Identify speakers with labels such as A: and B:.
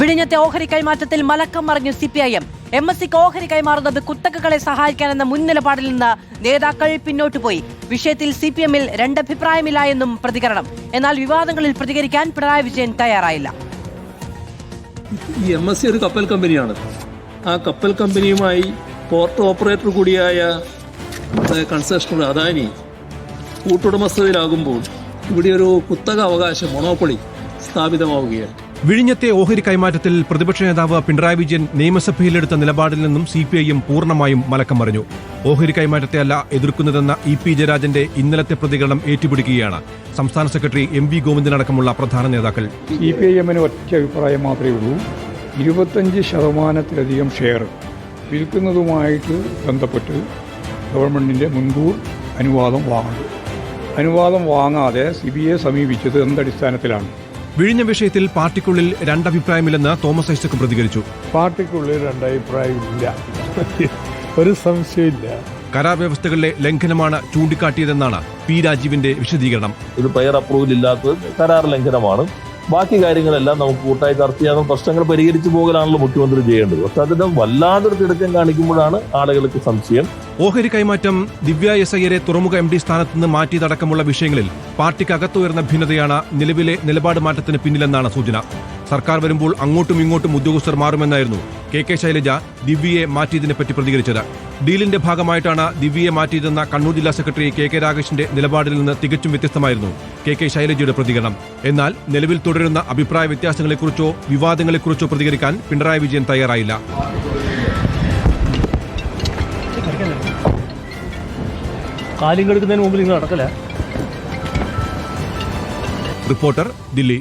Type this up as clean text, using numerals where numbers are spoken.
A: വിഴിഞ്ഞത്തെ ഓഹരി കൈമാറ്റത്തിൽ മലക്കം മറിഞ്ഞു CPIM. MSCക്ക് ഓഹരി കൈമാറുന്നത് കുത്തകകളെ സഹായിക്കാനെന്ന മുൻ നിലപാടിൽ നിന്ന് നേതാക്കൾ പിന്നോട്ടു പോയി. വിഷയത്തിൽ CPMൽ രണ്ടഭിപ്രായമില്ല എന്നും പ്രതികരണം. എന്നാൽ വിവാദങ്ങളിൽ പ്രതികരിക്കാൻ പിണറായി വിജയൻ തയ്യാറായില്ല.
B: ഈ MSC ഒരു കപ്പൽ കമ്പനിയാണ്. ആ കപ്പൽ കമ്പനിയുമായി പോർട്ട് ഓപ്പറേറ്റർ കൂടിയായ കൺസെഷണർ അദാനി കൂട്ടുടമസ്ഥതയിലാകുമ്പോൾ ഇവിടെ ഒരു കുത്തക അവകാശം മൊണോപ്പൊളി സ്ഥാപിതമാവുകയാണ്.
C: വിഴിഞ്ഞത്തെ ഓഹരി കൈമാറ്റത്തിൽ പ്രതിപക്ഷ നേതാവ് പിണറായി വിജയൻ നിയമസഭയിലെടുത്ത നിലപാടിൽ നിന്നും CPIM പൂർണ്ണമായും മലക്കം മറിഞ്ഞു. ഓഹരി കൈമാറ്റത്തെയല്ല എതിർക്കുന്നതെന്ന EP ജയരാജന്റെ ഇന്നലത്തെ പ്രതികരണം ഏറ്റുപിടിക്കുകയാണ് സംസ്ഥാന സെക്രട്ടറി MV ഗോവിന്ദനടക്കമുള്ള പ്രധാന നേതാക്കൾ.
D: CPIMന് ഒറ്റ അഭിപ്രായം മാത്രമേ ഉള്ളൂ. 25%-ലധികം ഷെയർ വിൽക്കുന്നതുമായിട്ട് ബന്ധപ്പെട്ട് ഗവൺമെന്റിന്റെ മുൻകൂർ അനുവാദം വാങ്ങാതെ CBIയെ സമീപിച്ചത് എന്തടിസ്ഥാനത്തിലാണ്?
C: വിഴിഞ്ഞ വിഷയത്തിൽ പാർട്ടിക്കുള്ളിൽ രണ്ടഭിപ്രായമില്ലെന്ന് തോമസ് ഐസക് പ്രതികരിച്ചു.
E: പാർട്ടിക്കുള്ളിൽ രണ്ടഭിപ്രായമില്ല, ഒരു സംശയമില്ല.
C: കരാർ വ്യവസ്ഥകളിലെ ലംഘനമാണ് ചൂണ്ടിക്കാട്ടിയതെന്നാണ് P രാജീവിന്റെ വിശദീകരണം.
F: ഇത് പ്രയർ അപ്രൂവൽ ഇല്ലാത്തത് കരാർ ലംഘനമാണ്. ബാക്കി കാര്യങ്ങളെല്ലാം നമുക്ക് കൂട്ടായി ചർച്ച ചെയ്യാതെ പ്രശ്നങ്ങൾ പരിഹരിച്ചു പോകലാണല്ലോ മുഖ്യമന്ത്രി ചെയ്യേണ്ടത്. പക്ഷെ അതിന് വല്ലാതൊരു തിടുക്കം കാണിക്കുമ്പോഴാണ് ആളുകൾക്ക് സംശയം.
C: ഓഹരി കൈമാറ്റം, ദിവ്യ SIയരെ തുറമുഖ MD സ്ഥാനത്ത് നിന്ന് മാറ്റിയതടക്കമുള്ള വിഷയങ്ങളിൽ പാർട്ടിക്കകത്തുയർന്ന ഭിന്നതയാണ് നിലവിലെ നിലപാട് മാറ്റത്തിന് പിന്നിലെന്നാണ് സൂചന. സർക്കാർ വരുമ്പോൾ അങ്ങോട്ടും ഇങ്ങോട്ടും ഉദ്യോഗസ്ഥർ മാറുമെന്നായിരുന്നു KK ശൈലജ ദിവ്യയെ മാറ്റിയതിനെപ്പറ്റി പ്രതികരിച്ചത്. ഡീലിന്റെ ഭാഗമായിട്ടാണ് ദിവ്യയെ മാറ്റിയതെന്ന കണ്ണൂർ ജില്ലാ സെക്രട്ടറി KK രാഗേഷിന്റെ നിലപാടിൽ നിന്ന് തികച്ചും വ്യത്യസ്തമായിരുന്നു KK ശൈലജയുടെ പ്രതികരണം. എന്നാൽ നിലവിൽ തുടരുന്ന അഭിപ്രായ വ്യത്യാസങ്ങളെക്കുറിച്ചോ വിവാദങ്ങളെക്കുറിച്ചോ പ്രതികരിക്കാൻ പിണറായി വിജയൻ തയ്യാറായില്ല.
G: കാര്യം കെടുക്കുന്നതിന് മുമ്പ് നിങ്ങൾ നടക്കല.
C: റിപ്പോർട്ടർ, ദില്ലി.